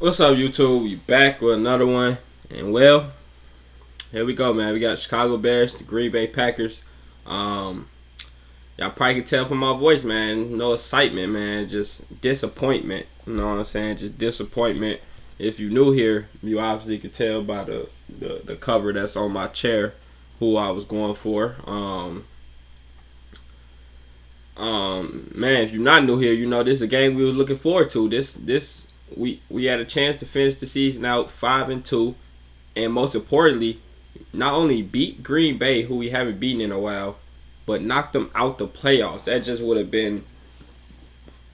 What's up, YouTube? We back with another one. And well, here we go, man. We got Chicago Bears, the Green Bay Packers. Y'all probably can tell from my voice, man. No excitement, man. Just disappointment. You know what I'm saying? Just disappointment. If you're new here, you obviously could tell by the cover that's on my chair who I was going for. Man, if you're not new here, you know this is a game we were looking forward to. We had a chance to finish the season out 5-2, and most importantly, not only beat Green Bay, who we haven't beaten in a while, but knock them out the playoffs. That just would have been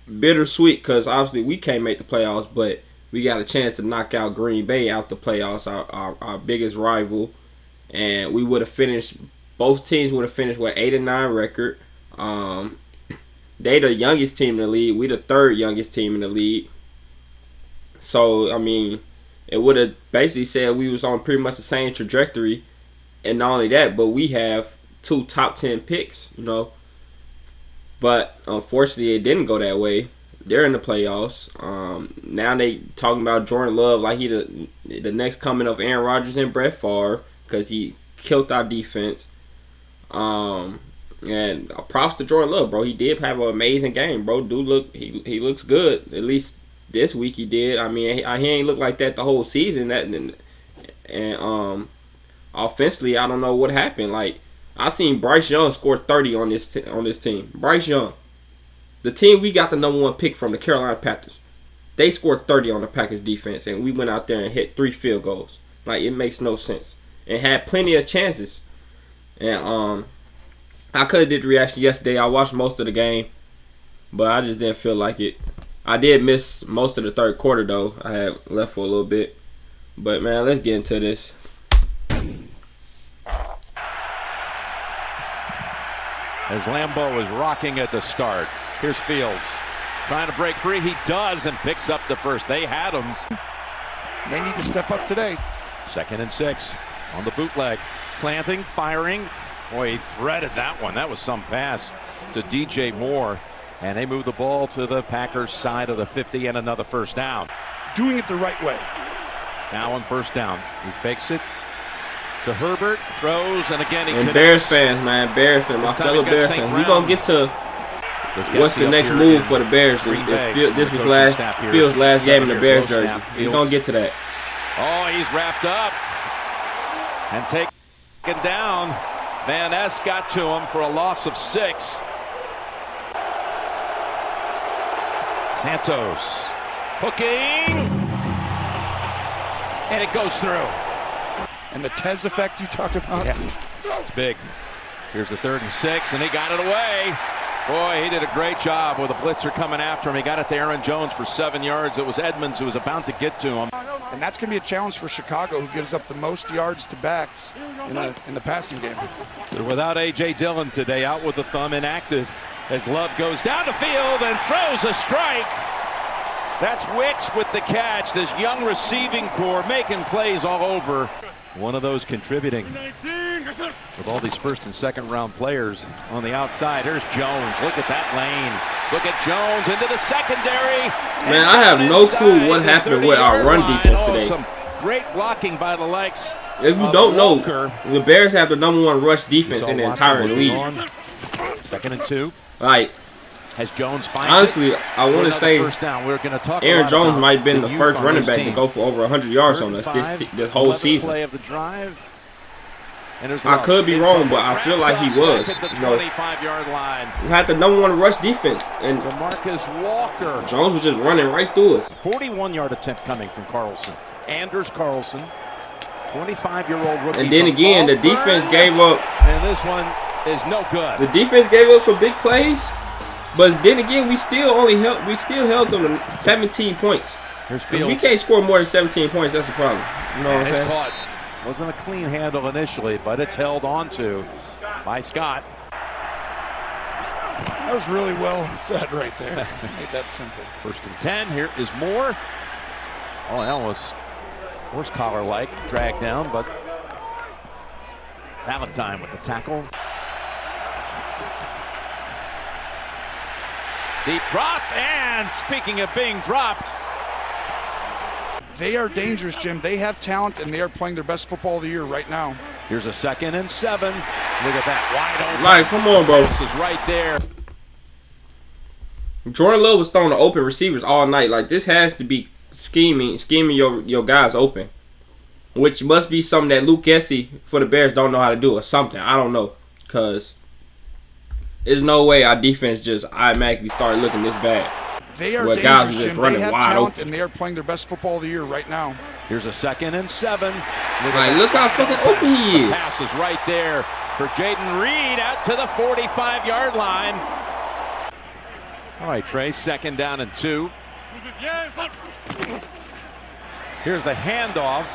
bittersweet because obviously we can't make the playoffs, but we got a chance to knock out Green Bay out the playoffs, our biggest rival, and we would have finished. Both teams would have finished with 8-9 record. They the youngest team in the league. We the third youngest team in the league. So I mean, it would have basically said we was on pretty much the same trajectory, and not only that, but we have 2 top 10 picks, you know. But unfortunately, it didn't go that way. They're in the playoffs. Now they talking about Jordan Love like he the next coming of Aaron Rodgers and Brett Favre because he killed our defense. And props to Jordan Love, bro. He did have an amazing game, bro. Dude, he looks good. At least this week he did. I mean, he ain't looked like that the whole season. And offensively, I don't know what happened. Like I seen Bryce Young score 30 on this team. Bryce Young, the team we got the number 1 pick from, the Carolina Panthers, they scored 30 on the Packers defense, and we went out there and hit 3 field goals. Like it makes no sense. And had plenty of chances. And I could have did the reaction yesterday. I watched most of the game, but I just didn't feel like it. I did miss most of the third quarter, though. I had left for a little bit. But, man, let's get into this. As Lambeau is rocking at the start. Here's Fields trying to break free. He does and picks up the first. They had him. They need to step up today. 2nd and 6 on the bootleg. Planting, firing. Boy, he threaded that one. That was some pass to DJ Moore. And they move the ball to the Packers side of the 50 and another first down. Doing it the right way. Now on first down. He fakes it to Herbert. Throws, and again he and connects. Bears fans, man. Bears fans. My fellow Bears fans. We're going to get to what's the next move for the Bears. This was Fields' last game in the Bears jersey. We're going to get to that. Oh, he's wrapped up. And taken down. Van Ness got to him for a loss of 6. Santos hooking, and it goes through. And the Tez effect you talk about? Yeah. It's big. Here's the 3rd and 6, and he got it away. Boy, he did a great job with a blitzer coming after him. He got it to Aaron Jones for 7 yards. It was Edmonds who was about to get to him. And that's going to be a challenge for Chicago, who gives up the most yards to backs in the passing game. They're without A.J. Dillon today, out with the thumb, inactive, as Love goes down the field and throws a strike. That's Wicks with the catch. This young receiving core making plays all over. One of those contributing with all these 1st and 2nd round players on the outside. Here's Jones. Look at that lane. Look at Jones into the secondary. Man, I have no clue what happened with our run defense today. Some great blocking by the likes. If you don't know, the Bears have the number 1 rush defense in the entire league. 2nd and 2. Like, as Jones honestly, I want to say We're going to talk Aaron Jones might have been the first running back to go for over 100 yards on us this whole season. Play of the drive. And I could be wrong, but I feel like he was. You know, 25-yard line. We had the number 1 rush defense, and Marcus Walker. Jones was just running right through us. 41-yard attempt coming from Carlson. Anders Carlson, 25-year-old rookie. And then again, the defense gave up. And this one is no good. The defense gave up some big plays, but then again, we still held them to 17 points. If we can't score more than 17 points, that's a problem. You know what I'm saying? Caught. Wasn't a clean handle initially, but it's held on to by Scott. That was really well said right there. Made that simple. 1st and 10. Here is Moore. Oh, that was horse collar-like, dragged down, but Valentine with the tackle. Deep drop, and speaking of being dropped, They are dangerous, Jim. They have talent, and they are playing their best football of the year right now. Here's a 2nd and 7. Look at that, wide open. Like, come on, bro. This is right there. Jordan Love was throwing to open receivers all night. Like, this has to be scheming your guys open, which must be something that Luke Gessie for the Bears don't know how to do or something. I don't know, because there's no way our defense just automatically started looking this bad. They are guys dangerous, are just Jim. running They have wide talent, open. and they are playing their best football of the year right now. Here's a 2nd and 7. Look how fucking open he is. The pass is right there for Jaden Reed out to the 45-yard line. All right, Trey, 2nd down and 2. Here's the handoff.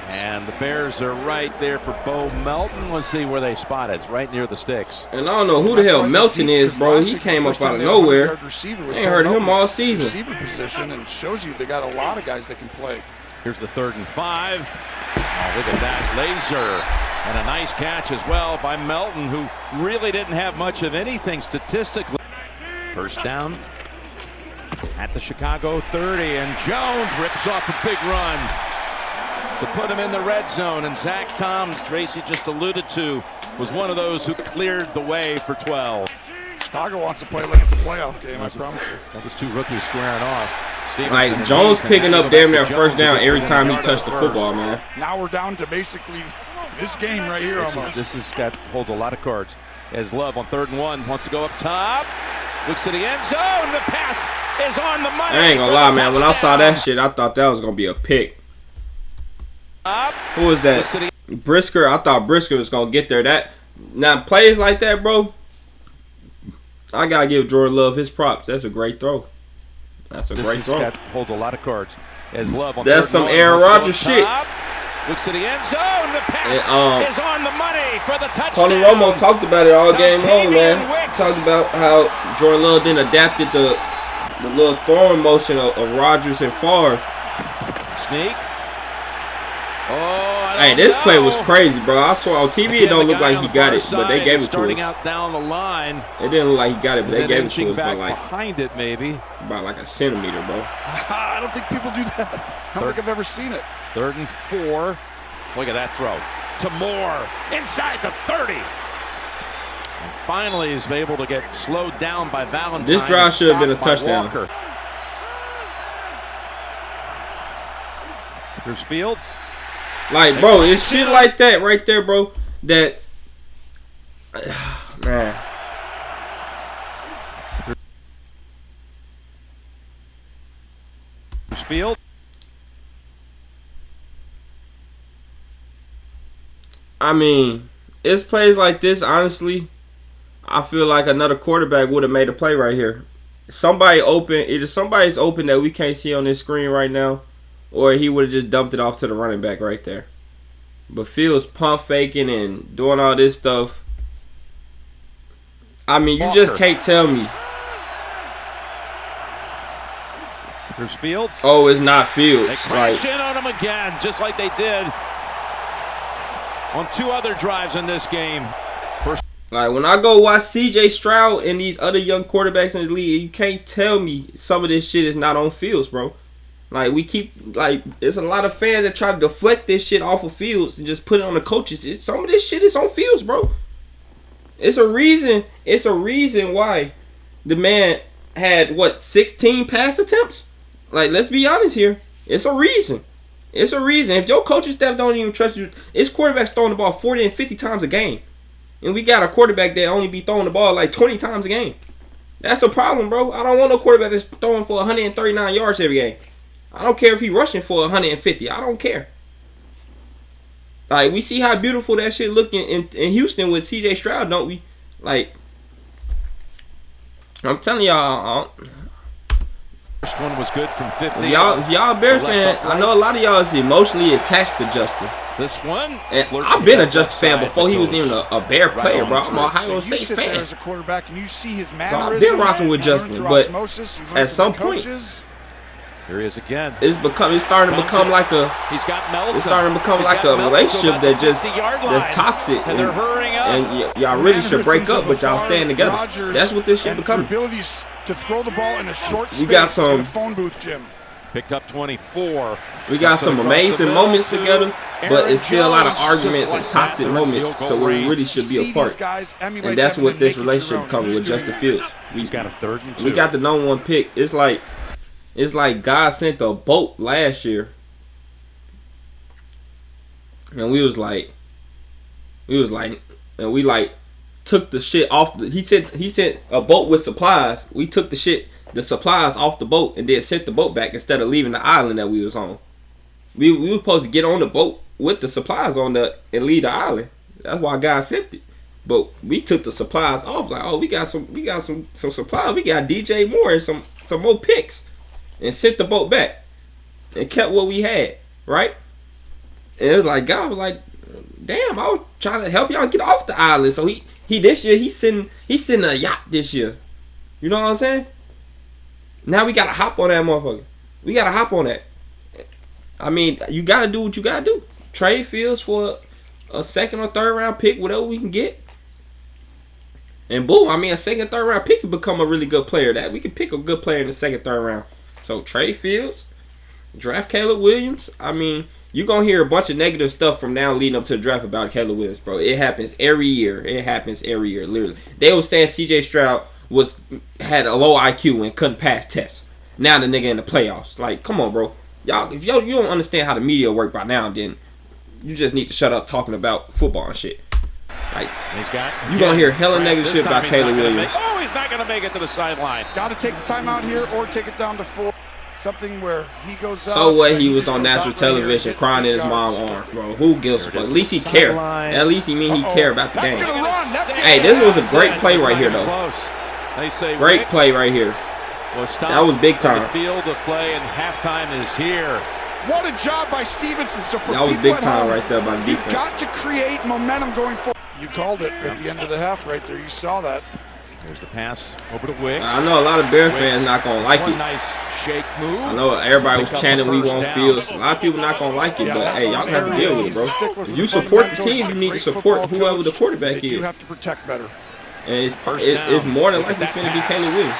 And the Bears are right there for Bo Melton. Let's see where they spot it. It's right near the sticks. And I don't know who the hell Melton is, bro. He came up out of nowhere. I ain't heard of him all season. Receiver position, and shows you they got a lot of guys that can play. Here's the 3rd and 5. Oh, look at that laser. And a nice catch as well by Melton, who really didn't have much of anything statistically. 1st down at the Chicago 30, and Jones rips off a big run to put him in the red zone. And Zach Tom, Tracy just alluded to, was one of those who cleared the way for 12. Chicago wants to play like it's a playoff game, I promise you. That was 2 rookies squaring off. Like, Jones picking up damn near 1st down every time he touched the football, man. Now we're down to basically this game right here almost. This holds a lot of cards. As Love on 3rd and 1 wants to go up top. Looks to the end zone. The pass is on the money. I ain't gonna lie, man. When I saw that shit, I thought that was gonna be a pick. Who was that? Brisker. I thought Brisker was gonna get there. Now plays like that, bro. I gotta give Jordan Love his props. That's a great throw. That's a great throw. Holds a lot of cards. As Love on That's some Aaron Rodgers shit. Looks to the end zone. The pass is on the money for the touchdown. Tony Romo talked about it all game long, man. Talked about how Jordan Love didn't adapted the little throwing motion of Rodgers and Favre. Sneak. Hey, this play was crazy, bro. I saw on TV it don't look like he got it, but they gave it to us. Starting out down the line. It didn't look like he got it, but they gave it to us by behind it, maybe. About like a centimeter, bro. I don't think people do that. I don't think I've ever seen it. 3rd and 4. Look at that throw to Moore inside the 30. And finally is able to get slowed down by Valentine. This drive should have been a touchdown. Walker. Here's Fields. Like, bro, it's shit like that right there, bro. That, man. Here's Fields. I mean, it's plays like this, honestly, I feel like another quarterback would have made a play right here. Somebody open, either somebody's open that we can't see on this screen right now, or he would have just dumped it off to the running back right there. But Fields pump faking and doing all this stuff. I mean, you just can't tell me. Here's Fields. Oh, it's not Fields. They crash in on him again, just like they did on 2 other drives in this game. Like, when I go watch C.J. Stroud and these other young quarterbacks in the league, you can't tell me some of this shit is not on Fields, bro. Like, there's a lot of fans that try to deflect this shit off of Fields and just put it on the coaches. Some of this shit is on Fields, bro. It's a reason why the man had, 16 pass attempts? Like, let's be honest here. It's a reason. It's a reason. If your coaching staff don't even trust you, it's quarterbacks throwing the ball 40 and 50 times a game. And we got a quarterback that only be throwing the ball like 20 times a game. That's a problem, bro. I don't want no quarterback that's throwing for 139 yards every game. I don't care if he rushing for 150. I don't care. Like, we see how beautiful that shit look in Houston with C.J. Stroud, don't we? Like, I'm telling y'all, first one was good from 50. If y'all Bears fan, I know a lot of y'all is emotionally attached to Justin. This one, and I've been a Justin fan before he was even a Bear player, bro. I'm a Ohio State fan. There as a quarterback and you see his so I've been rocking with Justin, but at some point, here he is again. It's starting to become like a. He's got Melton. It's starting to become like a relationship that's toxic, and they're hurrying up. And y'all really should break up, but y'all staying together. That's what this shit becoming. Abilities to throw the ball in a short space we got some in a phone booth, Jim. Picked up 24. We got some amazing moments together, but it's still a lot of arguments and toxic moments to where we really should be apart. And that's what this relationship comes with Justin Fields. We got a 3rd and 2. We got the number 1 pick. It's like God sent a boat last year, and we took the shit off. He sent a boat with supplies. We took the supplies off the boat and then sent the boat back instead of leaving the island that we was on. We were supposed to get on the boat with the supplies on and leave the island. That's why God sent it. But we took the supplies off. Like, oh, we got some supplies. We got DJ Moore and some more picks, and sent the boat back and kept what we had, right? And it was like God was like, damn, I was trying to help y'all get off the island. So he this year he's sending a yacht this year. You know what I'm saying? Now we gotta hop on that motherfucker. We gotta hop on that. I mean, you gotta do what you gotta do. Trade Fields for a 2nd or 3rd round pick, whatever we can get. And boom, I mean, a 2nd, 3rd round pick can become a really good player. That we can pick a good player in the 2nd, 3rd round. So trade Fields, draft Caleb Williams. I mean, you're gonna hear a bunch of negative stuff from now leading up to the draft about Caleb Williams, bro. It happens every year. Literally. They were saying CJ Stroud had a low IQ and couldn't pass tests. Now the nigga in the playoffs. Like, come on, bro. Y'all, if you don't understand how the media work by now, then you just need to shut up talking about football and shit. Like, you gonna hear hella negative shit about Caleb Williams. He's not gonna make it to the sideline. Got to take the timeout here or take it down to 4. Something where he goes out. So what? He was on national television crying in his mom's arms, bro. Who gives a fuck? At least he cared. At least he care about the game. Hey, this was a great play right here, though. Great play right here. That was big time. The field of play and halftime is here. What a job by Stevenson. So for that was big time right there by the defense. You've got to create momentum going forward. You called it at the end of the half right there. You saw that. There's the pass over to Wicks. I know a lot of Bear fans not gonna like it. Nice shake move. I know everybody was chanting we want Fields. A lot of people not gonna like it, but hey, y'all have to deal with it, bro. If you support the team, you need to support whoever the quarterback is. You have to protect better. And it's more than likely finna be Caleb Williams.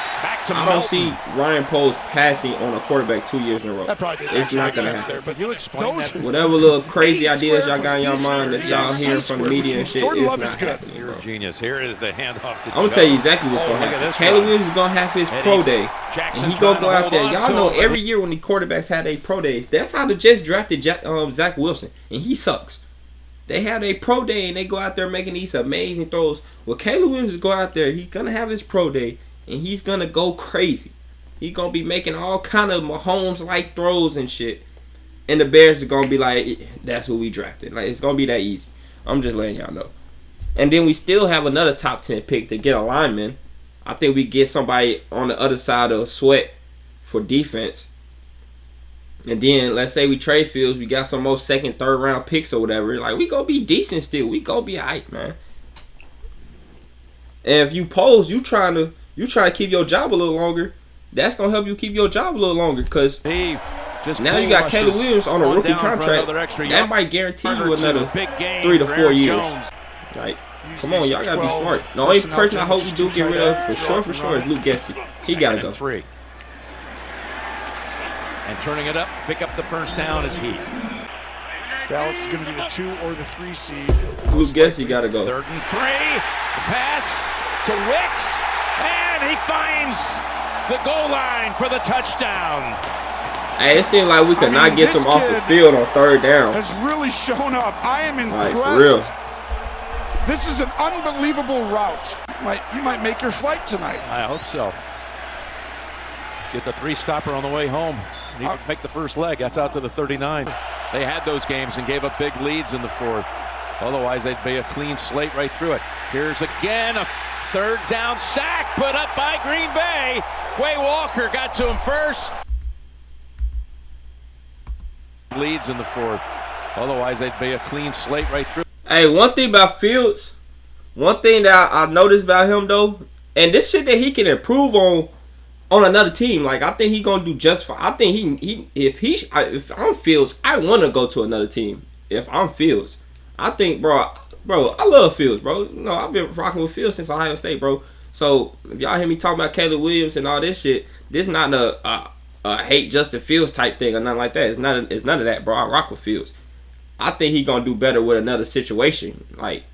I don't see Ryan Poles passing on a quarterback 2 years in a row. It's not gonna happen. But you explain that. Whatever little crazy ideas y'all got in your mind that y'all hear from the media and shit, it's not happening. You're a genius. Here is the handoff to I'm gonna tell you exactly what's gonna happen. Caleb Williams is gonna have his pro day, and he gonna go out there. Y'all know every year when the quarterbacks had their pro days, that's how the Jets drafted Zach Wilson, and he sucks. They have a pro day and they go out there making these amazing throws. Well, Caleb Williams go out there. He's gonna have his pro day and he's gonna go crazy. He's gonna be making all kind of Mahomes-like throws and shit. And the Bears are gonna be like, "That's who we drafted." Like, it's gonna be that easy. I'm just letting y'all know. And then we still have another top 10 pick to get a lineman. I think we get somebody on the other side of Sweat for defense. And then let's say we trade Fields, we got some more 2nd, 3rd round picks or whatever. Like, we gonna be decent still. We gonna be alright, man. And if you pose, you try to keep your job a little longer. That's gonna help you keep your job a little longer, cause now you got Caleb Williams on a rookie contract. That might guarantee you another 3 to 4 years. Like, come on, y'all gotta be smart. The only person I hope we do get rid of for sure is Luke Gessie. He gotta go. And turning it up, pick up the first down is Heath. Dallas is going to be the 2 or the 3 seed. Luke Gessie got to go. 3rd and 3. The pass to Wicks. And he finds the goal line for the touchdown. Hey, it seemed like we could not get them off the field on 3rd down. Has really shown up. I am impressed. Like, for real. This is an unbelievable route. You might make your flight tonight. I hope so. Get the 3-stopper on the way home. Need to make the first leg. That's out to the 39. They had those games and gave up big leads in the 4th. Otherwise, they'd be a clean slate right through it. Here's again a 3rd down sack put up by Green Bay. Quay Walker got to him first. Leads in the 4th. Otherwise, they'd be a clean slate right through. Hey, one thing about Fields, one thing that I noticed about him though, and this shit that he can improve on another team, like I think he gonna do just fine. I think if I'm Fields, I want to go to another team. If I'm Fields, I think, bro, I love Fields, bro. You know, I've been rocking with Fields since Ohio State, bro. So if y'all hear me talking about Caleb Williams and all this shit, this not hate Justin Fields type thing or nothing like that. It's none of that, bro. I rock with Fields. I think he gonna do better with another situation. Like,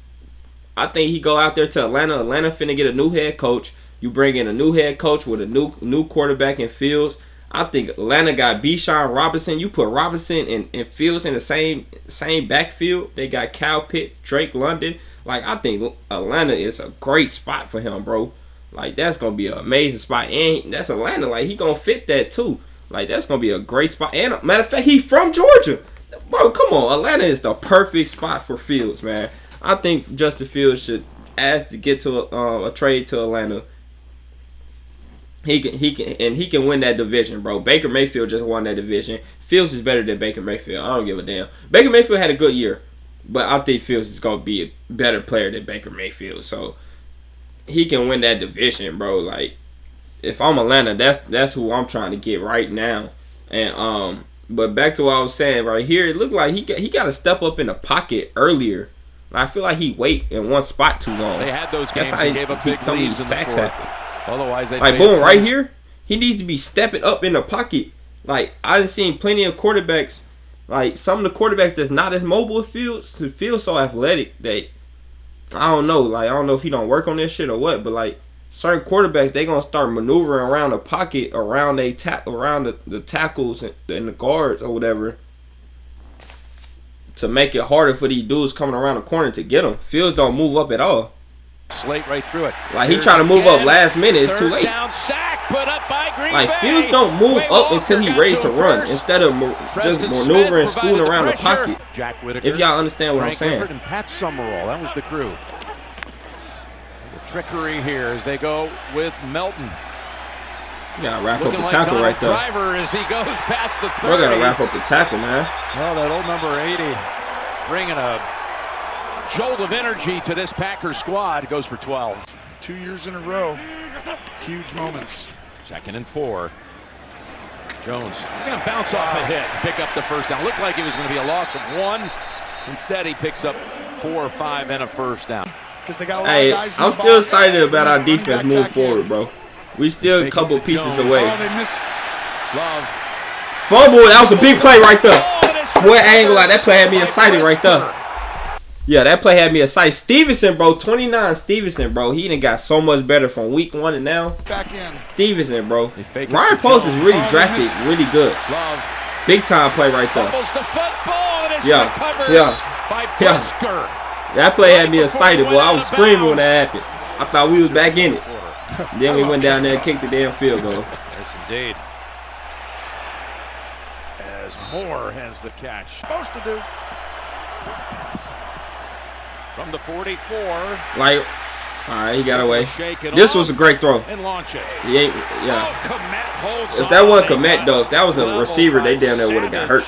I think he go out there to Atlanta. Atlanta finna get a new head coach. You bring in a new head coach with a new quarterback in Fields. I think Atlanta got Bijan Robinson. You put Robinson and Fields in the same backfield. They got Kyle Pitts, Drake London. Like, I think Atlanta is a great spot for him, bro. Like, that's going to be an amazing spot. And that's Atlanta. Like, he going to fit that, too. Like, that's going to be a great spot. And, matter of fact, he from Georgia. Bro, come on. Atlanta is the perfect spot for Fields, man. I think Justin Fields should ask to get to a trade to Atlanta. He can win that division, bro. Baker Mayfield just won that division. Fields is better than Baker Mayfield. I don't give a damn. Baker Mayfield had a good year, but I think Fields is gonna be a better player than Baker Mayfield. So he can win that division, bro. Like, if I'm Atlanta, that's who I'm trying to get right now. And but back to what I was saying right here, it looked like he got to step up in the pocket earlier. I feel like he wait in one spot too long. They had those games. That's how they gave up big some of these leads sacks in the happen. Otherwise, they like boom right here. He needs to be stepping up in the pocket. Like, I've seen plenty of quarterbacks. Like, some of the quarterbacks that's not as mobile as Fields. Fields so athletic that I don't know. Like, I don't know if he don't work on this shit or what. But like, certain quarterbacks, they gonna start maneuvering around the pocket, around the tackles and the guards or whatever, to make it harder for these dudes coming around the corner to get them. Fields don't move up at all. Slate right through it. Like, he trying to move up last minute. It's too late. Down sack put up by Green like, Bay. Fields don't move up until he ready to run. Instead of just maneuvering and scooting around the pocket. Jack Whitaker, if y'all understand what Frank I'm saying. Gifford and Pat Summerall. That was the crew. The trickery here as they go with Melton. You gotta wrap up the tackle right there. Driver as he goes past the 30. We gotta wrap up the tackle, man. Well, that old number 80 bringing a jolt of energy to this Packers squad. Goes for 12. 2 years in a row. Huge moments. 2nd and 4. Jones going to bounce off a hit, pick up the first down. Looked like it was going to be a loss of 1. Instead, he picks up 4 or 5 and a first down. They got a lot hey, of guys in I'm the still box. excited about our defense move forward, bro. We still a couple pieces away. Oh, they missed. Love. Fumble, that was a big play right there. Boy, I ain't gonna lie, that play had me excited right there. Yeah, that play had me excited. Stevenson, bro, 29 Stevenson, bro. He done got so much better from week 1 and now. Back in. Stevenson, bro. Ryan Post is really drafted really good. Love. Big time play right there. Fumbles the football and it's recovered by Brisker. That play had me excited, boy. I was screaming when that happened. I thought we was back in it. Then we went down there and kicked the damn field goal. Yes, indeed. As Moore has the catch. Supposed to do. From the 44. Like, all right, he got away. This was a great throw. And launch it. He ain't, if that wasn't Komet, though, if that was a receiver, they down there would have got hurt.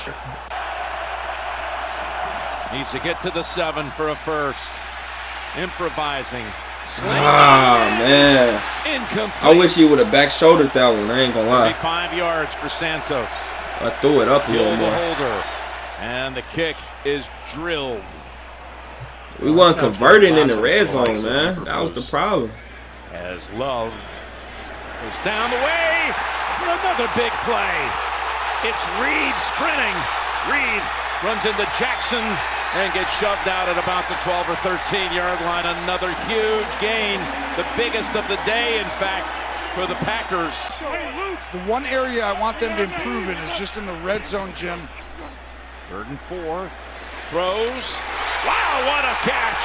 Needs to get to the 7 for a first. Improvising. Man. Incomplete. I wish he would have back shouldered that one. I ain't gonna lie. 5 yards for Santos. I threw it up a little more. Holder. And the kick is drilled. We weren't converting in the red zone, man. That was the problem. As Love goes down the way for another big play. It's Reed sprinting. Reed runs into Jackson and gets shoved out at about the 12 or 13-yard line. Another huge gain, the biggest of the day, in fact, for the Packers. The one area I want them to improve in is just in the red zone, Jim. 3rd and 4. Throws. Wow, what a catch.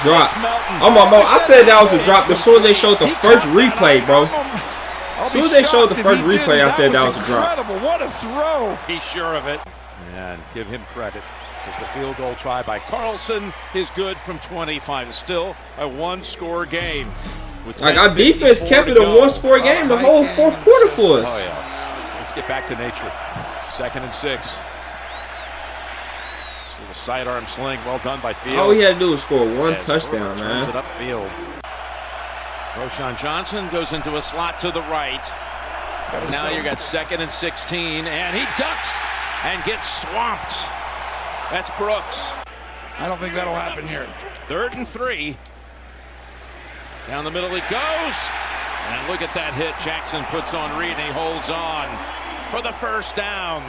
Drop. I said that was a drop. As soon as they showed the first replay, bro. As soon as they showed the first replay, I said that was a drop. What a throw. He's sure of it. And give him credit. As the field goal try by Carlson is good from 25. It's still a 1-score game. Like, our defense kept it a 1-score game the whole fourth quarter for us. Oh, yeah. Let's get back to nature. 2nd and 6. So the sidearm sling, well done by Fields. All he had to do was score 1 touchdown, man. Turns it upfield. Roshan Johnson goes into a slot to the right. Now you got 2nd and 16, and he ducks and gets swamped. That's Brooks. I don't think that'll happen here. 3rd and 3. Down the middle he goes. And look at that hit Jackson puts on Reed, and he holds on. for the first down.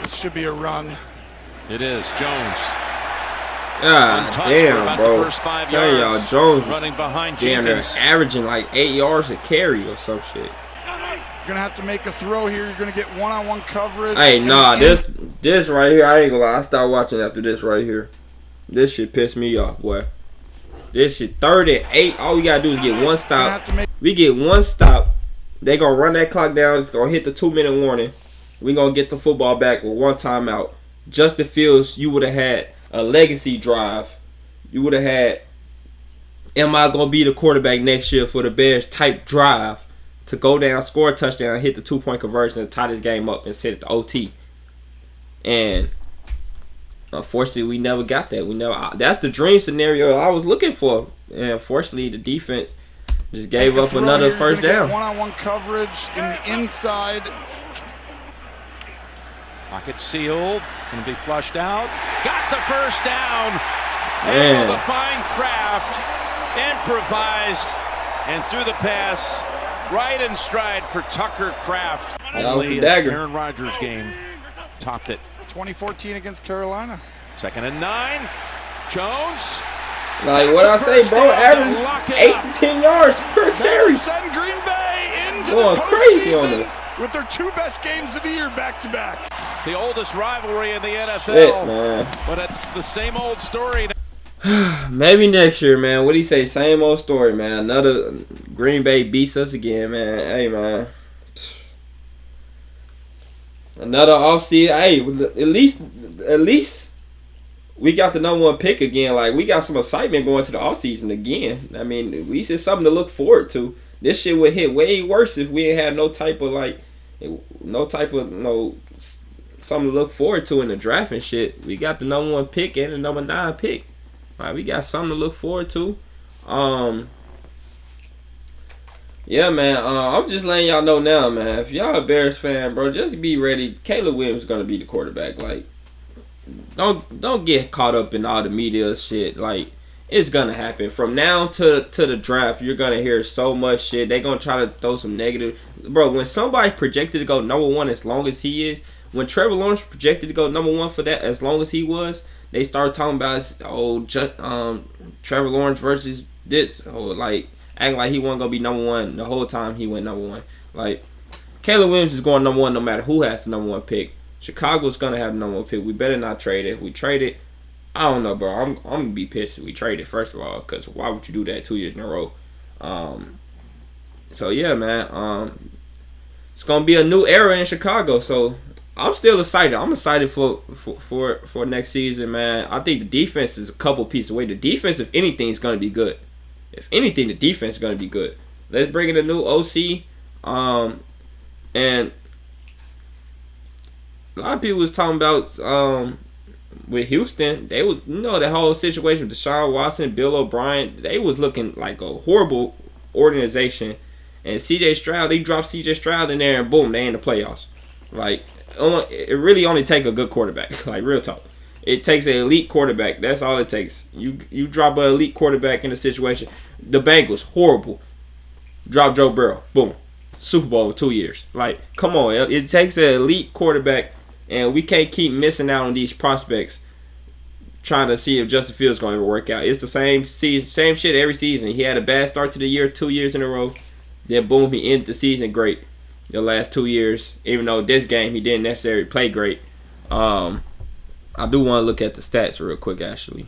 This should be a run. It is. Jones. God damn, bro. Tell y'all, Jones running behind damn, they're Jenkins. averaging like 8 yards a carry or some shit. You're gonna have to make a throw here. You're gonna get one-on-one coverage. Hey, nah, this right here, I ain't gonna lie. I stopped watching after this right here. This shit pissed me off, boy. This shit 3rd and 8. All we gotta do is get one stop. We get one stop. They gonna run that clock down. It's gonna hit the 2-minute warning. We gonna get the football back with one timeout. Justin Fields, you would have had a legacy drive. You would have had, am I gonna be the quarterback next year for the Bears type drive to go down, score a touchdown, hit the 2-point conversion, and tie this game up and send it to OT. And unfortunately, we never got that. We never. That's the dream scenario I was looking for. And unfortunately, the defense just gave up another first down. One-on-one coverage in the inside. Pocket sealed. Going to be flushed out. Got the first down. Man. Able to find Kraft. Improvised. And threw the pass right in stride for Tucker Kraft. That was the dagger. Aaron Rodgers game. Topped it. 2014 against Carolina. 2nd and 9. Jones. Like what I say, bro, average 8 to 10 yards per carry. Send Green Bay into Going the crazy on postseason this. with their 2 best games of the year back-to-back. The oldest rivalry in the NFL. Shit, man. But it's the same old story. Maybe next year, man. What do you say? Same old story, man. Another Green Bay beats us again, man. Hey, man. Another offseason. Hey, at least we got the #1 pick again. Like, we got some excitement going to the offseason again. I mean, at least it's something to look forward to. This shit would hit way worse if we ain't had no type of something to look forward to in the draft and shit. We got the #1 pick and the #9 pick. All right, we got something to look forward to. Yeah, man. I'm just letting y'all know now, man. If y'all a Bears fan, bro, just be ready. Caleb Williams is gonna be the quarterback. Like, don't get caught up in all the media shit. Like, it's gonna happen from now to the draft. You're gonna hear so much shit. They gonna try to throw some negative, bro. When somebody projected to go #1 as long as he is, when Trevor Lawrence projected to go #1 for that as long as he was, they started talking about Trevor Lawrence versus this, like acting like he wasn't gonna be #1 the whole time he went #1. Like, Caleb Williams is going #1 no matter who has the #1 pick. Chicago's gonna have the #1 pick. We better not trade it. If we trade it, I don't know, bro. I'm gonna be pissed if we trade it, first of all, because why would you do that 2 years in a row? So yeah, man. It's gonna be a new era in Chicago. So I'm still excited. I'm excited for next season, man. I think the defense is a couple pieces away. The defense, if anything, is gonna be good. If anything, the defense is gonna be good. Let's bring in a new OC. And a lot of people was talking about with Houston, they was, the whole situation with Deshaun Watson, Bill O'Brien, they was looking like a horrible organization. And CJ Stroud, they dropped CJ Stroud in there and boom, they in the playoffs. Like, it really only take a good quarterback. Like, real talk. It takes an elite quarterback. That's all it takes. You drop an elite quarterback in a situation. The Bengals, horrible. Drop Joe Burrow. Boom. Super Bowl in 2 years. Like, come on. It takes an elite quarterback, and we can't keep missing out on these prospects trying to see if Justin Fields is going to work out. It's the same shit every season. He had a bad start to the year 2 years in a row. Then, boom, he ended the season great. The last 2 years, even though this game he didn't necessarily play great. I do want to look at the stats real quick, actually.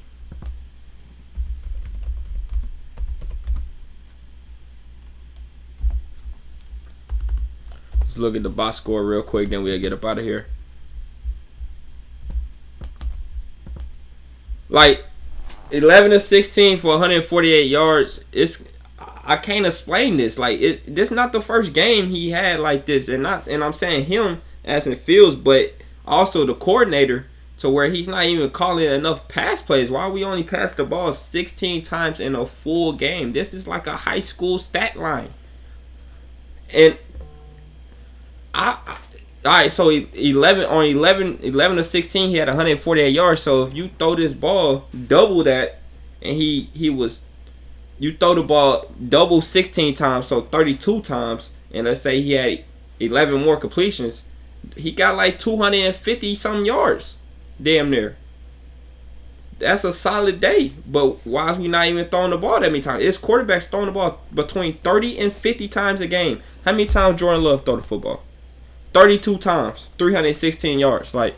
Let's look at the box score real quick, then we'll get up out of here. Like, 11 of 16 for 148 yards. I can't explain this. Like, this not the first game he had like this, and I'm saying him as in Fields, but also the coordinator, to where he's not even calling enough pass plays. Why we only pass the ball 16 times in a full game? This is like a high school stat line. And all right, so 11 of 16, he had 148 yards. So if you throw this ball double that, and you throw the ball double 16 times, so 32 times, and let's say he had 11 more completions, he got like 250 something yards, damn near. That's a solid day. But why is we not even throwing the ball that many times? It's quarterbacks throwing the ball between 30 and 50 times a game. How many times Jordan Love throw the football? 32 times, 316 yards. Like,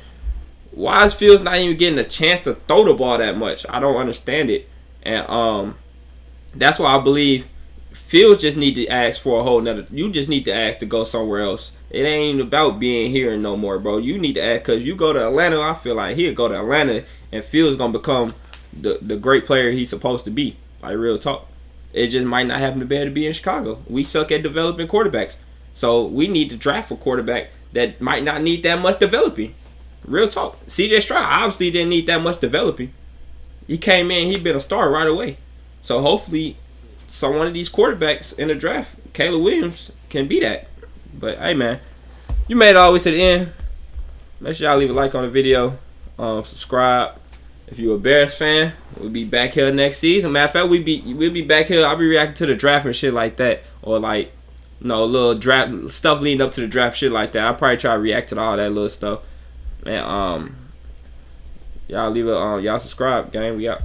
why is Fields not even getting a chance to throw the ball that much? I don't understand it. And that's why I believe Fields just need to ask for a whole nother. You just need to ask to go somewhere else. It ain't even about being here no more, bro. You need to ask, because you go to Atlanta, I feel like he'll go to Atlanta and Fields going to become the great player he's supposed to be. Like, real talk. It just might not happen to be able to be in Chicago. We suck at developing quarterbacks. So we need to draft a quarterback that might not need that much developing. Real talk. CJ Stroud obviously didn't need that much developing. He came in, he been a star right away. So hopefully one of these quarterbacks in the draft, Caleb Williams, can be that. But hey, man, you made it all the way to the end. Make sure y'all leave a like on the video. Subscribe. If you're a Bears fan, we'll be back here next season. Matter of fact, we'll be back here. I'll be reacting to the draft and shit like that, or like, little draft stuff leading up to the draft, shit like that. I'll probably try to react to all that little stuff. Man, y'all leave a y'all subscribe, gang. We out.